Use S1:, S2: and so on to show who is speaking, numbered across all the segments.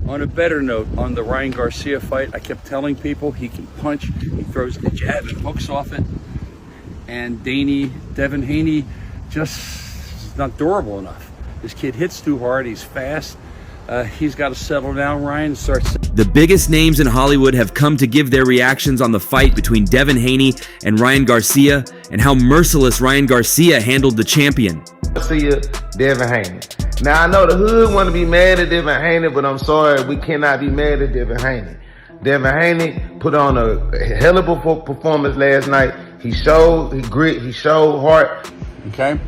S1: On a better note, on the Ryan Garcia fight, I kept telling people he can punch, he throws the jab and hooks off it. And Devin Haney just is not durable enough. This kid hits too hard, he's fast. He's got to settle down, Ryan, and start.
S2: The biggest names in Hollywood have come to give their reactions on the fight between Devin Haney and Ryan Garcia and how merciless Ryan Garcia handled the champion.
S3: Garcia, Devin Haney. Now, I know the hood want to be mad at Devin Haney, but I'm sorry, we cannot be mad at Devin Haney. Devin Haney put on a hell of a performance last night. He showed grit, he showed heart.
S1: Okay.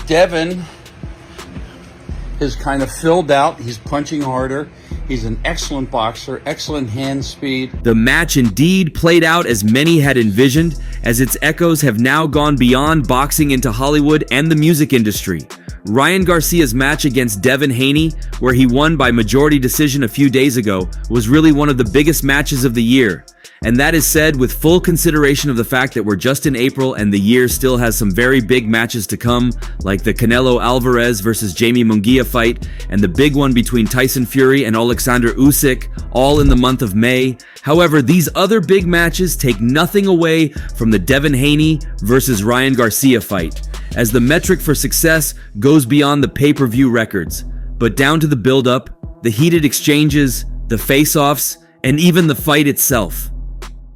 S1: Devin is kind of filled out. He's punching harder. He's an excellent boxer, excellent hand speed.
S2: The match indeed played out as many had envisioned, as its echoes have now gone beyond boxing into Hollywood and the music industry. Ryan Garcia's match against Devin Haney, where he won by majority decision a few days ago, was really one of the biggest matches of the year. And that is said with full consideration of the fact that we're just in April and the year still has some very big matches to come, like the Canelo Alvarez versus Jamie Munguia fight, and the big one between Tyson Fury and Alexander Usyk, all in the month of May. However, these other big matches take nothing away from the Devin Haney versus Ryan Garcia fight, as the metric for success goes beyond the pay-per-view records, but down to the build-up, the heated exchanges, the face-offs, and even the fight itself.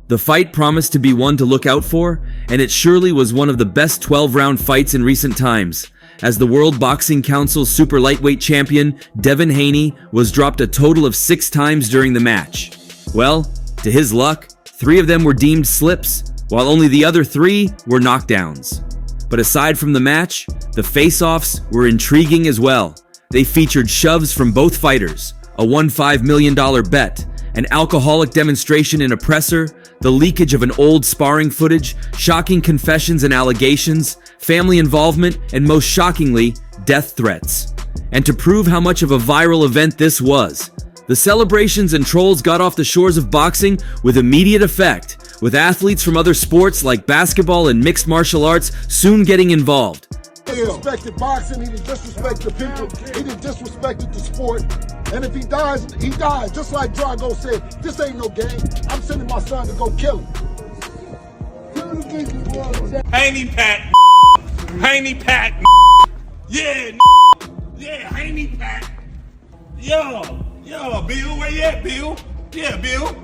S2: The fight promised to be one to look out for, and it surely was one of the best 12-round fights in recent times, as the World Boxing Council's super lightweight champion, Devin Haney, was dropped a total of 6 times during the match. Well, to his luck, 3 of them were deemed slips, while only the other 3 were knockdowns. But aside from the match, the face-offs were intriguing as well. They featured shoves from both fighters, a $1.5 million bet, an alcoholic demonstration in a presser, the leakage of an old sparring footage, shocking confessions and allegations, family involvement, and most shockingly, death threats. And to prove how much of a viral event this was, the celebrations and trolls got off the shores of boxing with immediate effect, with athletes from other sports like basketball and mixed martial arts soon getting involved.
S4: He disrespected boxing, he didn't disrespect the people, he didn't disrespect the sport. And if he dies, he dies. Just like Drago said, this ain't no game. I'm sending my son to go kill him.
S5: Haney Pat. Haney Pat. Yeah, yeah, Haney Pat. Yo, Bill, where you at, Bill? Yeah, Bill.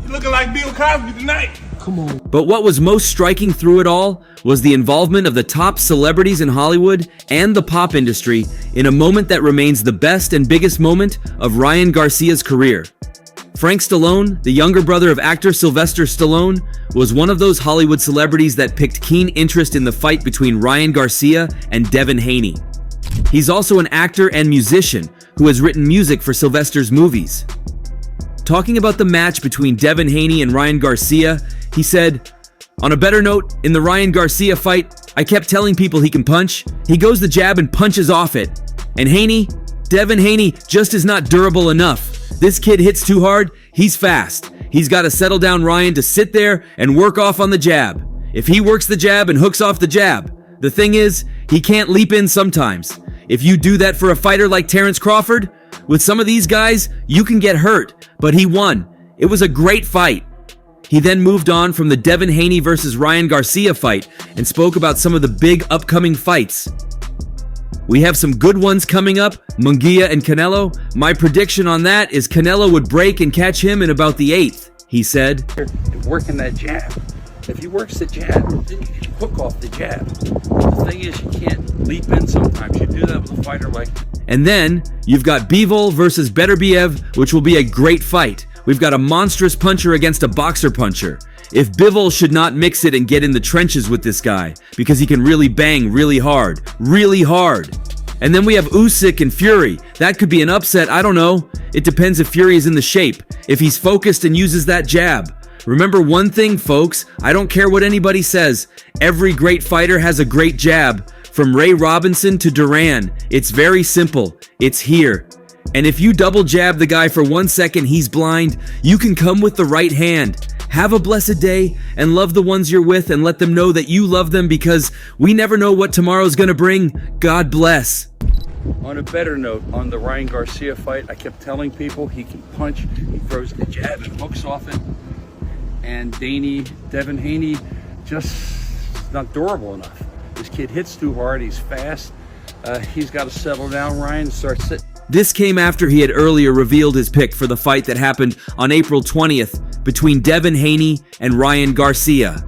S5: You looking like Bill Cosby tonight.
S4: Come on.
S2: But what was most striking through it all was the involvement of the top celebrities in Hollywood and the pop industry in a moment that remains the best and biggest moment of Ryan Garcia's career. Frank Stallone, the younger brother of actor Sylvester Stallone, was one of those Hollywood celebrities that picked keen interest in the fight between Ryan Garcia and Devin Haney. He's also an actor and musician who has written music for Sylvester's movies. Talking about the match between Devin Haney and Ryan Garcia, he said, "On a better note, in the Ryan Garcia fight, I kept telling people he can punch. He goes the jab and punches off it. And Devin Haney just is not durable enough. This kid hits too hard, he's fast. He's got to settle down Ryan to sit there and work off on the jab. If he works the jab and hooks off the jab, the thing is, he can't leap in sometimes. If you do that for a fighter like Terrence Crawford, with some of these guys, you can get hurt, but he won. It was a great fight." He then moved on from the Devin Haney versus Ryan Garcia fight and spoke about some of the big upcoming fights. "We have some good ones coming up, Munguia and Canelo. My prediction on that is Canelo would break and catch him in about the 8th, he said.
S1: Working that jab. If he works the jab, then you can hook off the jab. The thing is, you can't leap in sometimes. You do that with a fighter like...
S2: And then, you've got Bivol versus Beterbiev, which will be a great fight. We've got a monstrous puncher against a boxer puncher. If Bivol should not mix it and get in the trenches with this guy, because he can really bang really hard. Really hard. And then we have Usyk and Fury. That could be an upset, I don't know. It depends if Fury is in the shape, if he's focused and uses that jab. Remember one thing, folks, I don't care what anybody says. Every great fighter has a great jab. From Ray Robinson to Duran, it's very simple. It's here. And if you double jab the guy for 1 second, he's blind. You can come with the right hand. Have a blessed day and love the ones you're with and let them know that you love them, because we never know what tomorrow's gonna bring. God bless.
S1: On a better note, on the Ryan Garcia fight, I kept telling people he can punch, he throws a jab and hooks off it. And Devin Haney, just not durable enough. This kid hits too hard, he's fast. He's got to settle down, Ryan, and start sitting.
S2: This came after he had earlier revealed his pick for the fight that happened on April 20th between Devin Haney and Ryan Garcia.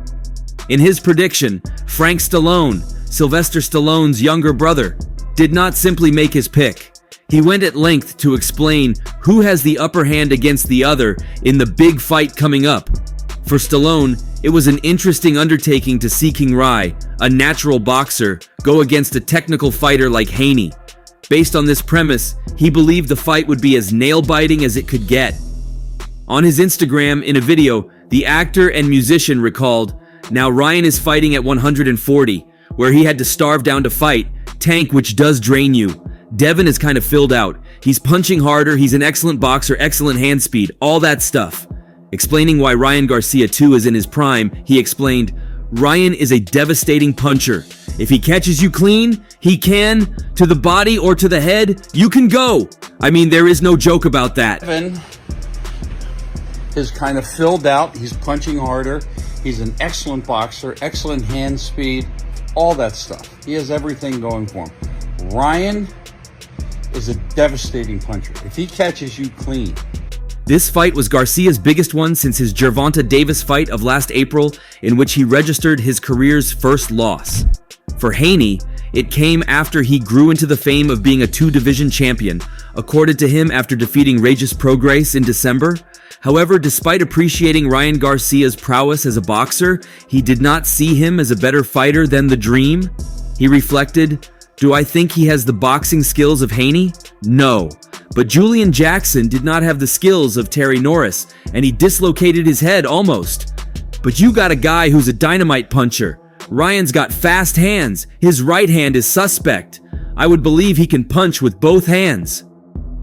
S2: In his prediction, Frank Stallone, Sylvester Stallone's younger brother, did not simply make his pick. He went at length to explain who has the upper hand against the other in the big fight coming up. For Stallone, it was an interesting undertaking to see King Rai, a natural boxer, go against a technical fighter like Haney. Based on this premise, he believed the fight would be as nail-biting as it could get. On his Instagram, in a video, the actor and musician recalled, "Now Ryan is fighting at 140, where he had to starve down to fight. Tank, which does drain you. Devin is kind of filled out. He's punching harder, he's an excellent boxer, excellent hand speed, all that stuff." Explaining why Ryan Garcia too is in his prime, he explained, "Ryan is a devastating puncher. If he catches you clean, he can, to the body or to the head, you can go. I mean, there is no joke about that."
S1: Devin is kind of filled out, he's punching harder, he's an excellent boxer, excellent hand speed, all that stuff. He has everything going for him. Ryan is a devastating puncher. If he catches you clean.
S2: This fight was Garcia's biggest one since his Gervonta Davis fight of last April, in which he registered his career's first loss. For Haney, it came after he grew into the fame of being a two-division champion, accorded to him after defeating Regis Prograis in December. However, despite appreciating Ryan Garcia's prowess as a boxer, he did not see him as a better fighter than the Dream. He reflected, "Do I think he has the boxing skills of Haney? No. But Julian Jackson did not have the skills of Terry Norris, and he dislocated his head almost. But you got a guy who's a dynamite puncher. Ryan's got fast hands. His right hand is suspect. I would believe he can punch with both hands."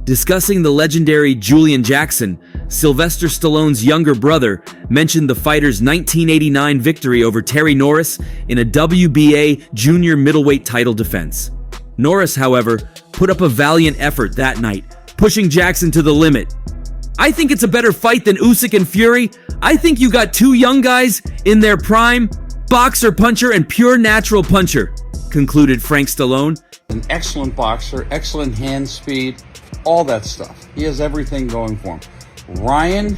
S2: Discussing the legendary Julian Jackson, Sylvester Stallone's younger brother mentioned the fighter's 1989 victory over Terry Norris in a WBA junior middleweight title defense. Norris, however, put up a valiant effort that night, pushing Jackson to the limit. "I think it's a better fight than Usyk and Fury. I think you got two young guys in their prime, boxer, puncher, and pure natural puncher," concluded Frank Stallone.
S1: An excellent boxer, excellent hand speed, all that stuff. He has everything going for him. Ryan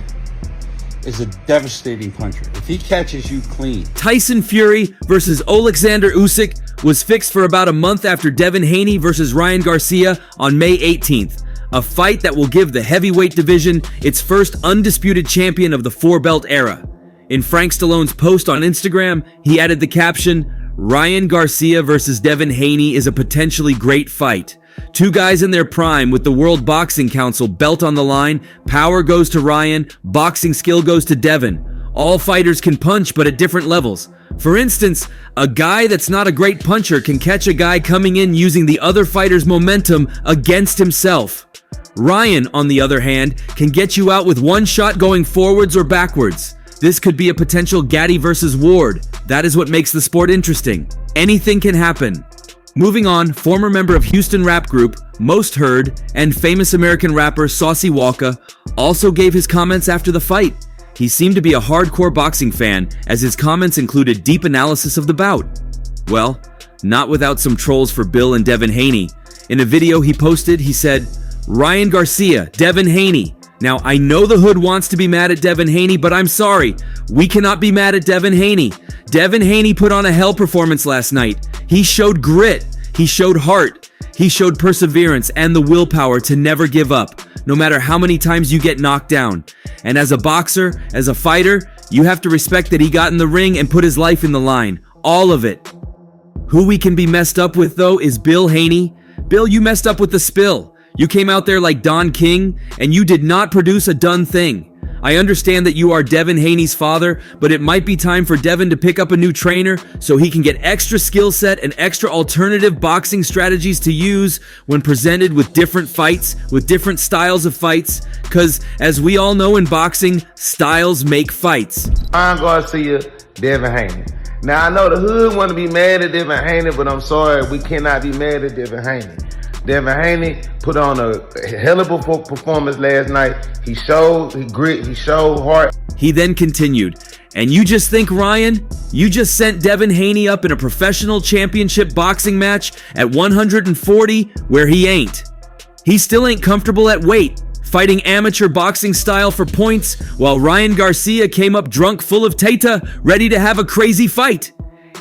S1: is a devastating puncher. If he catches you clean.
S2: Tyson Fury versus Alexander Usyk was fixed for about a month after Devin Haney versus Ryan Garcia on May 18th, a fight that will give the heavyweight division its first undisputed champion of the four-belt era. In Frank Stallone's post on Instagram, he added the caption, "Ryan Garcia versus Devin Haney is a potentially great fight. Two guys in their prime with the World Boxing Council belt on the line. Power goes to Ryan, boxing skill goes to Devin. All fighters can punch, but at different levels. For instance, a guy that's not a great puncher can catch a guy coming in using the other fighter's momentum against himself. Ryan, on the other hand, can get you out with one shot going forwards or backwards. This could be a potential Gatti versus Ward. That is what makes the sport interesting. Anything can happen." Moving on, former member of Houston rap group Most Heard and famous American rapper Saucy Walka also gave his comments after the fight. He seemed to be a hardcore boxing fan, as his comments included deep analysis of the bout. Well, not without some trolls for Bill and Devin Haney. In a video he posted, he said, "Ryan Garcia, Devin Haney. Now, I know the hood wants to be mad at Devin Haney, but I'm sorry. We cannot be mad at Devin Haney. Devin Haney put on a hell performance last night. He showed grit. He showed heart. He showed perseverance and the willpower to never give up, no matter how many times you get knocked down. And as a boxer, as a fighter, you have to respect that he got in the ring and put his life in the line. All of it." Who we can be messed up with, though, is Bill Haney. Bill, you messed up with the spill. You came out there like Don King, and you did not produce a done thing. I understand that you are Devin Haney's father, but it might be time for Devin to pick up a new trainer so he can get extra skill set and extra alternative boxing strategies to use when presented with different fights, with different styles of fights, because as we all know in boxing, styles make fights.
S3: Ryan Garcia, Devin Haney. Now, I know the hood want to be mad at Devin Haney, but I'm sorry, we cannot be mad at Devin Haney. Devin Haney put on a hell of a performance last night. He showed grit, he showed heart.
S2: He then continued, and you just think, Ryan, you just sent Devin Haney up in a professional championship boxing match at 140 where he ain't. He still ain't comfortable at weight, fighting amateur boxing style for points, while Ryan Garcia came up drunk full of tata, ready to have a crazy fight.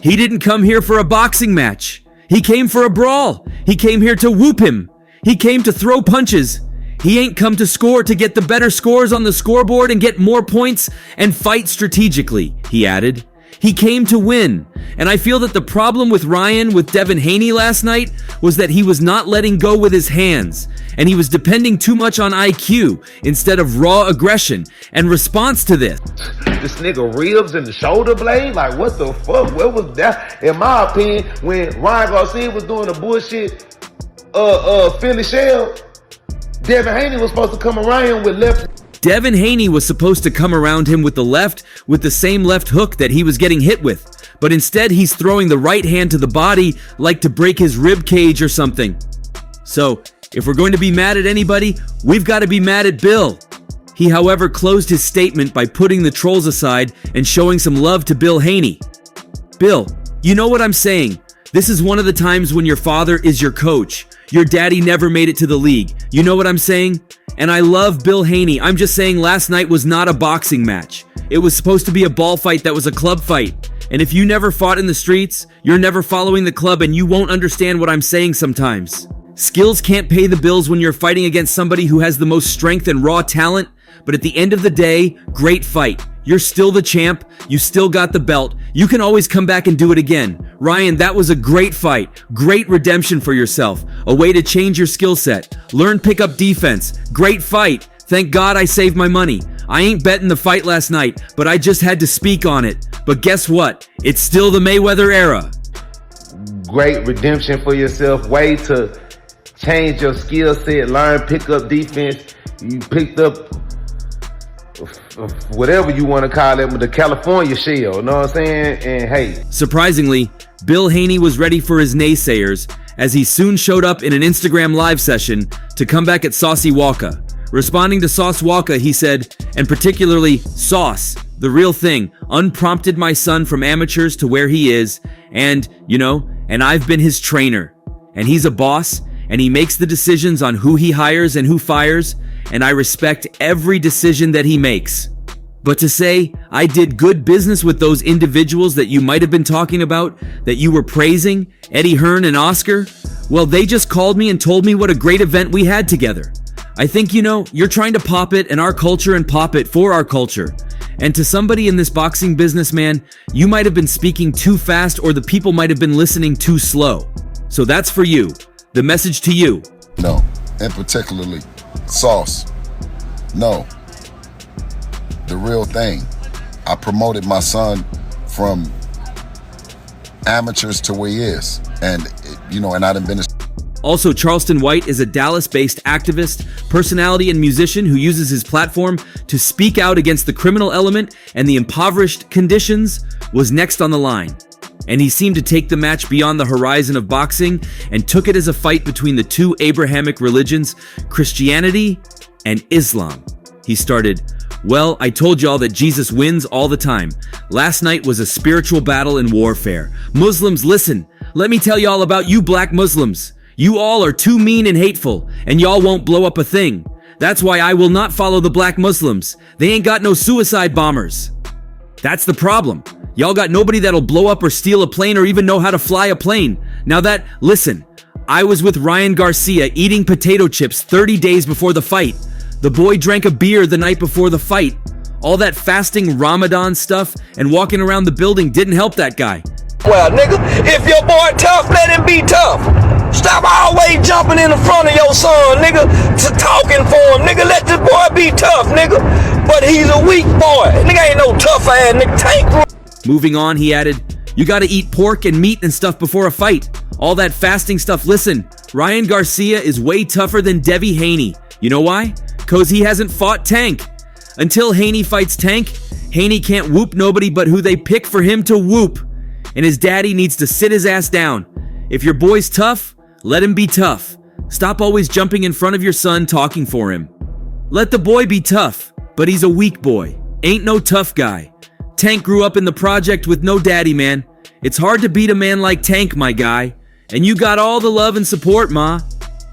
S2: He didn't come here for a boxing match. He came for a brawl. He came here to whoop him. He came to throw punches. He ain't come to score to get the better scores on the scoreboard and get more points and fight strategically, he added. He came to win. And I feel that the problem with Ryan with Devin Haney last night was that he was not letting go with his hands, and he was depending too much on IQ instead of raw aggression and response to this.
S3: This nigga ribs and the shoulder blade, like what the fuck? Where was that? In my opinion, when Ryan Garcia was doing the bullshit Philly shell, Devin Haney was supposed to come around him with left.
S2: Devin Haney was supposed to come around him with the left, with the same left hook that he was getting hit with. But instead, he's throwing the right hand to the body like to break his rib cage or something. So, if we're going to be mad at anybody, we've got to be mad at Bill. He, however, closed his statement by putting the trolls aside and showing some love to Bill Haney. Bill, you know what I'm saying. This is one of the times when your father is your coach. Your daddy never made it to the league. You know what I'm saying? And I love Bill Haney. I'm just saying last night was not a boxing match. It was supposed to be a ball fight that was a club fight. And if you never fought in the streets, you're never following the club and you won't understand what I'm saying sometimes. Skills can't pay the bills when you're fighting against somebody who has the most strength and raw talent. But at the end of the day, great fight. You're still the champ. You still got the belt. You can always come back and do it again. Ryan, that was a great fight. Great redemption for yourself. A way to change your skill set. Learn pick-up defense. Great fight. Thank God I saved my money. I ain't betting the fight last night, but I just had to speak on it. But guess what? It's still the Mayweather era.
S3: Great redemption for yourself. Way to change your skill set. Learn pick-up defense. You picked up whatever you want to call it, with the California shell, you know what I'm saying? And hey.
S2: Surprisingly, Bill Haney was ready for his naysayers as he soon showed up in an Instagram live session to come back at Saucy Walka. Responding to Saucy Walka, he said, and particularly Sauce, the real thing, unprompted my son from amateurs to where he is, and, and I've been his trainer. And he's a boss, and he makes the decisions on who he hires and who fires, and I respect every decision that he makes. But to say I did good business with those individuals that you might have been talking about, that you were praising, Eddie Hearn and Oscar, well, they just called me and told me what a great event we had together. I think, you're trying to pop it and our culture and pop it for our culture. And to somebody in this boxing business, man, you might have been speaking too fast or the people might have been listening too slow. So that's for you. The message to you.
S6: No, and particularly Sauce. No. The real thing. I promoted my son from amateurs to where he is. And, and I done been...
S2: Also, Charleston White is a Dallas-based activist, personality, and musician who uses his platform to speak out against the criminal element and the impoverished conditions, was next on the line. And he seemed to take the match beyond the horizon of boxing and took it as a fight between the two Abrahamic religions, Christianity and Islam. He started, well, I told y'all that Jesus wins all the time. Last night was a spiritual battle and warfare. Muslims, listen, let me tell y'all about you black Muslims. You all are too mean and hateful, and y'all won't blow up a thing. That's why I will not follow the black Muslims. They ain't got no suicide bombers. That's the problem. Y'all got nobody that'll blow up or steal a plane or even know how to fly a plane. Now listen, I was with Ryan Garcia eating potato chips 30 days before the fight. The boy drank a beer the night before the fight. All that fasting Ramadan stuff and walking around the building didn't help that guy.
S7: Well, nigga, if your boy tough, let him be tough. Stop always jumping in the front of your son, nigga, talking for him. Nigga, let this boy be tough, nigga. But he's a weak boy. Nigga ain't no tough ass, nigga. Tank.
S2: Moving on, he added, you gotta eat pork and meat and stuff before a fight. All that fasting stuff. Listen, Ryan Garcia is way tougher than Devin Haney. You know why? Cause he hasn't fought Tank. Until Haney fights Tank, Haney can't whoop nobody but who they pick for him to whoop. And his daddy needs to sit his ass down. If your boy's tough, let him be tough. Stop always jumping in front of your son talking for him. Let the boy be tough, but he's a weak boy. Ain't no tough guy. Tank grew up in the project with no daddy, man. It's hard to beat a man like Tank, my guy. And you got all the love and support, Ma.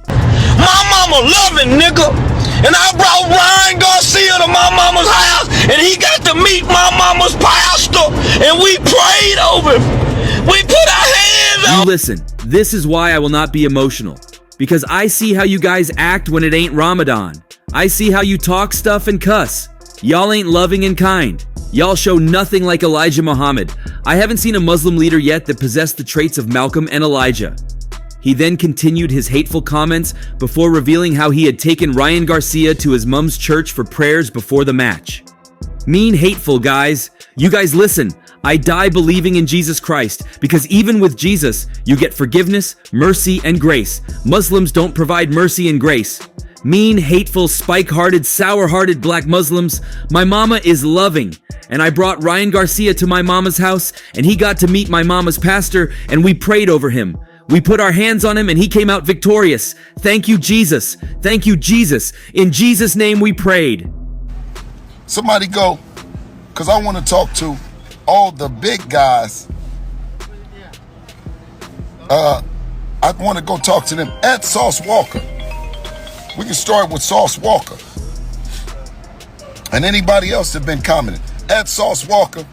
S7: My mama loving, nigga. And I brought Ryan Garcia to my mama's house, and he got to meet my mama's pastor, and we prayed over him. We put our hands on.
S2: You listen, this is why I will not be emotional. Because I see how you guys act when it ain't Ramadan. I see how you talk stuff and cuss. Y'all ain't loving and kind. Y'all show nothing like Elijah Muhammad. I haven't seen a Muslim leader yet that possessed the traits of Malcolm and Elijah. He then continued his hateful comments before revealing how he had taken Ryan Garcia to his mom's church for prayers before the match. Mean hateful, guys. You guys listen. I die believing in Jesus Christ because even with Jesus, you get forgiveness, mercy, and grace. Muslims don't provide mercy and grace. Mean, hateful, spike-hearted, sour-hearted black Muslims. My mama is loving. And I brought Ryan Garcia to my mama's house, and he got to meet my mama's pastor, and we prayed over him. We put our hands on him, and he came out victorious. Thank you, Jesus. Thank you, Jesus. In Jesus' name we prayed.
S6: Somebody go, because I want to talk to all the big guys. I want to go talk to them at Saucy Walka. We can start with Saucy Walka. And anybody else that been commenting at Saucy Walka.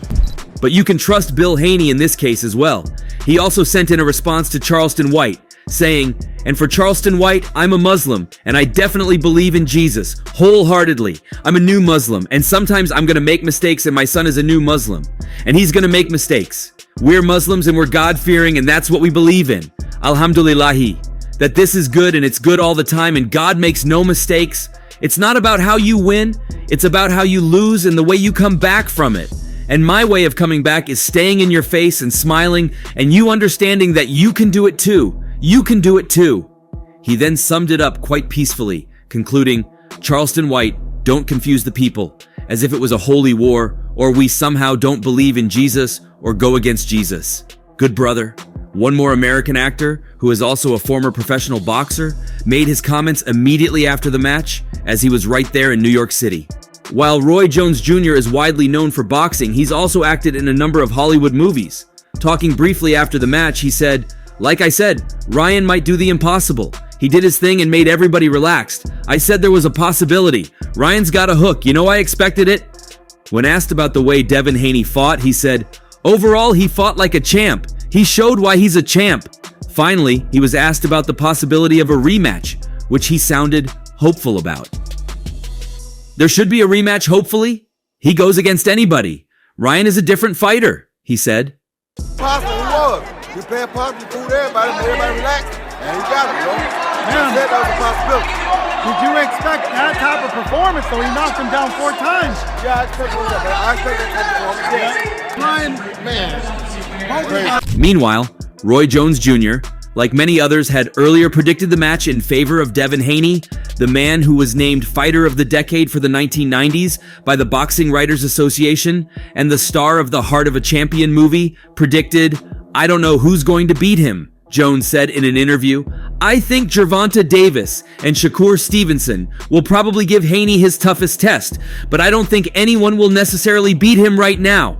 S2: But you can trust Bill Haney in this case as well. He also sent in a response to Charleston White, saying, "And for Charleston White, I'm a Muslim, and I definitely believe in Jesus, wholeheartedly. I'm a new Muslim, and sometimes I'm gonna make mistakes, and my son is a new Muslim, and he's gonna make mistakes. We're Muslims, and we're God-fearing, and that's what we believe in. Alhamdulillahi. That this is good, and it's good all the time, and God makes no mistakes. It's not about how you win, it's about how you lose and the way you come back from it. And my way of coming back is staying in your face and smiling, and you understanding that you can do it too. You can do it too." He then summed it up quite peacefully, concluding, "Charleston White, don't confuse the people, as if it was a holy war, or we somehow don't believe in Jesus or go against Jesus. Good brother." One more American actor, who is also a former professional boxer, made his comments immediately after the match, as he was right there in New York City. While Roy Jones Jr. is widely known for boxing, he's also acted in a number of Hollywood movies. Talking briefly after the match, he said, "Like I said, Ryan might do the impossible. He did his thing and made everybody relaxed. I said there was a possibility. Ryan's got a hook. You know I expected it." When asked about the way Devin Haney fought, he said, "Overall, he fought like a champ. He showed why he's a champ." Finally, he was asked about the possibility of a rematch, which he sounded hopeful about. "There should be a rematch, hopefully. He goes against anybody. Ryan is a different fighter," he said.
S3: Possible was. We playing possible, food everybody relax, and he got it, bro. He said that was a possibility.
S8: Did you expect that type of performance, though? He knocked him down 4 times.
S3: Yeah, I expect that, man. I expect that type of performance. Yeah.
S8: Ryan, man.
S2: Meanwhile, Roy Jones Jr., like many others, had earlier predicted the match in favor of Devin Haney, the man who was named Fighter of the Decade for the 1990s by the Boxing Writers Association, and the star of the Heart of a Champion movie, predicted, "I don't know who's going to beat him," Jones said in an interview. "I think Gervonta Davis and Shakur Stevenson will probably give Haney his toughest test, but I don't think anyone will necessarily beat him right now.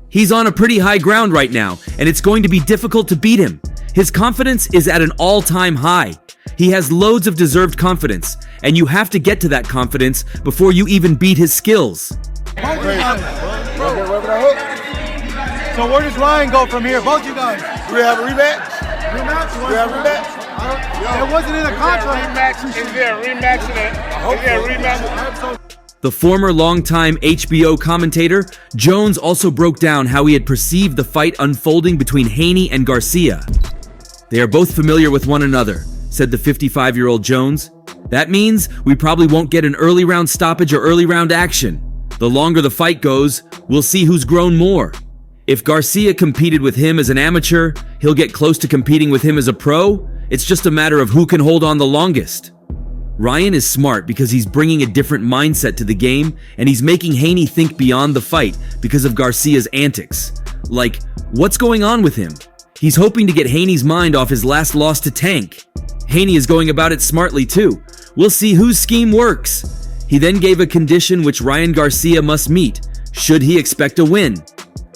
S2: He's on a pretty high ground right now, and it's going to be difficult to beat him. His confidence is at an all-time high. He has loads of deserved confidence, and you have to get to that confidence before you even beat his skills."
S8: So where does Ryan go from here? Both you guys.
S3: Do we have a rematch?
S8: Rematch?
S3: We have a rematch?
S8: It wasn't in the contract.
S5: Is there a rematch in it? Is there a rematch?
S2: The former longtime HBO commentator, Jones also broke down how he had perceived the fight unfolding between Haney and Garcia. "They are both familiar with one another," said the 55-year-old Jones. "That means we probably won't get an early round stoppage or early round action. The longer the fight goes, we'll see who's grown more. If Garcia competed with him as an amateur, he'll get close to competing with him as a pro. It's just a matter of who can hold on the longest." Ryan is smart because he's bringing a different mindset to the game, and he's making Haney think beyond the fight because of Garcia's antics. Like, what's going on with him? He's hoping to get Haney's mind off his last loss to Tank. Haney is going about it smartly too. We'll see whose scheme works. He then gave a condition which Ryan Garcia must meet, should he expect a win.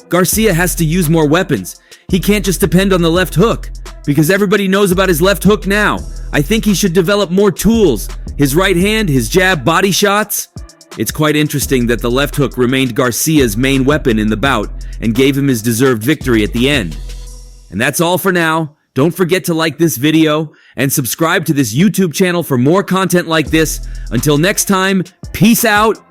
S2: Garcia has to use more weapons. He can't just depend on the left hook, because everybody knows about his left hook now. I think he should develop more tools. His right hand, his jab, body shots. It's quite interesting that the left hook remained Garcia's main weapon in the bout and gave him his deserved victory at the end. And that's all for now. Don't forget to like this video and subscribe to this YouTube channel for more content like this. Until next time, peace out